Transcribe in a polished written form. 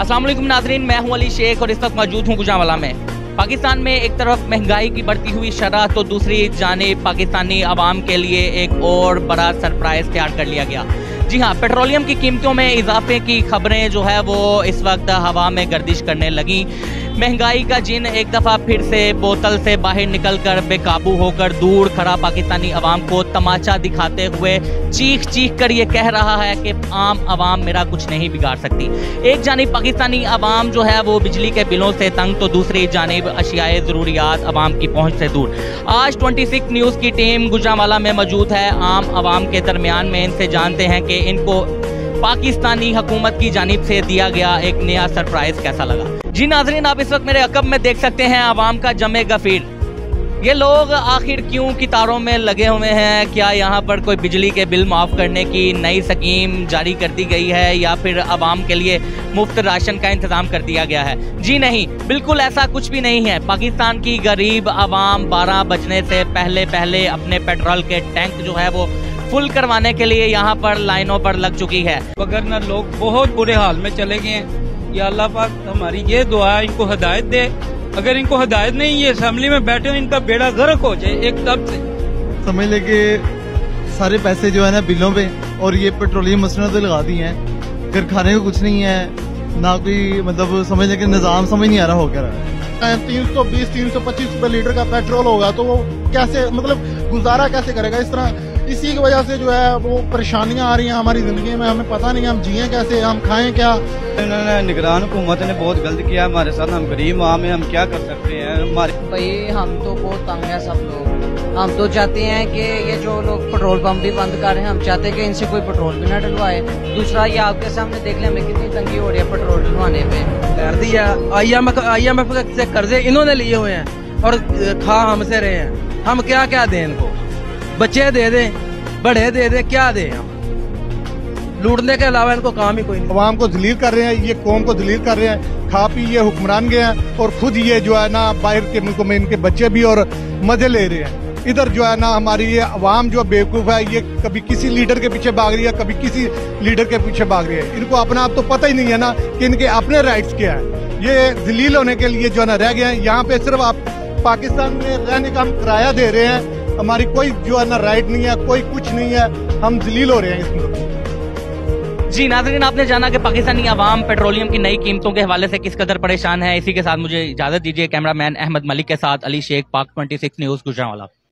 अस्सलाम वालेकुम नाज़रीन, मैं हूं अली शेख और इस वक्त मौजूद हूं गुजरांवाला में। पाकिस्तान में एक तरफ महंगाई की बढ़ती हुई शरह तो दूसरी जानिब पाकिस्तानी आवाम के लिए एक और बड़ा सरप्राइज तैयार कर लिया गया। जी हाँ, पेट्रोलियम की कीमतों में इजाफे की खबरें जो है वो इस वक्त हवा में गर्दिश करने लगी। महंगाई का जिन एक दफ़ा फिर से बोतल से बाहर निकलकर बेकाबू होकर दूर खड़ा पाकिस्तानी अवाम को तमाचा दिखाते हुए चीख चीख कर ये कह रहा है कि आम आवाम मेरा कुछ नहीं बिगाड़ सकती। एक जानिब पाकिस्तानी अवाम जो है वो बिजली के बिलों से तंग तो दूसरी जानिब अशियाए ज़रूरियात अवाम की पहुँच से दूर। आज 26 न्यूज़ की टीम गुजरांवाला में मौजूद है आम आवाम के दरमियान में। इनसे जानते हैं कि इनको पाकिस्तानी हुकूमत की जानिब से दिया गया एक नया सरप्राइज कैसा लगा। जी नाजरीन, आप इस वक्त मेरे अकब में देख सकते हैं आवाम का जमे गफीर। ये लोग आखिर क्यों कितारों में लगे हुए हैं? क्या यहाँ पर कोई बिजली के बिल माफ़ करने की नई स्कीम जारी कर दी गई है या फिर आवाम के लिए मुफ्त राशन का इंतज़ाम कर दिया गया है? जी नहीं, बिल्कुल ऐसा कुछ भी नहीं है। पाकिस्तान की गरीब आवाम 12 बजने से पहले पहले अपने पेट्रोल के टैंक जो है वो फुल करवाने के लिए यहाँ पर लाइनों पर लग चुकी है। मगर न लोग बहुत बुरे हाल में चले गए हैं। या अल्लाह पाक हमारी ये दुआ है, इनको हिदायत दे। अगर इनको हिदायत नहीं, ये असेंबली में बैठे हो, इनका बेड़ा गर्क हो जाए एक तब से। समझ ले कि सारे पैसे जो है ना बिलों पे और ये पेट्रोलियम मसनत पे लगा दी हैं। घर खाने को कुछ नहीं है, ना कोई मतलब समझ ले कि निजाम समझ नहीं आ रहा हो क्या रहा है। 320-325 रुपए लीटर का पेट्रोल होगा तो वो कैसे मतलब गुजारा कैसे करेगा इस तरह। इसी की वजह से जो है वो परेशानियां आ रही हैं हमारी जिंदगी में। हमें पता नहीं हम जिए कैसे, हम खाएं क्या। इन्होंने निगरान हुकूमत ने बहुत गलत किया हमारे साथ। हम गरीब आम हैं, हम क्या कर सकते हैं। हमारे भाई हम तो बहुत तंग है सब लोग। हम तो चाहते हैं कि ये जो लोग पेट्रोल पंप भी बंद कर रहे हैं, हम चाहते हैं कि इनसे कोई पेट्रोल भी ना डलवाए। दूसरा ये आपके सामने देख लें हमें कितनी तंगी हो रही है पेट्रोल डलवाने पे। कर दिया IMF से कर्जे इन्होंने लिए हुए हैं और खा हमसे रहे हैं। हम क्या क्या दें इनको? बच्चे दे दें, बड़े दे दें, क्या दें हम? लूटने के अलावा इनको काम ही कोई नहीं। अवाम को जलील कर रहे हैं, ये कौम को जलील कर रहे हैं। खा पी ये हुक्मरान गए हैं और खुद ये जो है ना बाहर के मुल्कों में इनके बच्चे भी और मजे ले रहे हैं। इधर जो है ना हमारी ये अवाम जो बेवकूफ है, ये कभी किसी लीडर के पीछे भाग रही है, कभी किसी लीडर के पीछे भाग रही है। इनको अपना आप तो पता ही नहीं है ना कि इनके अपने राइट्स क्या है। ये जलील होने के लिए जो है ना रह गए हैं। यहाँ पे सिर्फ आप पाकिस्तान में रहने का हम किराया दे रहे हैं। हमारी कोई जो है ना राइट नहीं है, कोई कुछ नहीं है। हम जलील हो रहे हैं इसमें। जी नाज़रीन, आपने जाना कि पाकिस्तानी आवाम पेट्रोलियम की नई कीमतों के हवाले से किस कदर परेशान है। इसी के साथ मुझे इजाजत दीजिए। कैमरामैन अहमद मलिक के साथ अली शेख, पाक 26 न्यूज़ गुजरांवाला।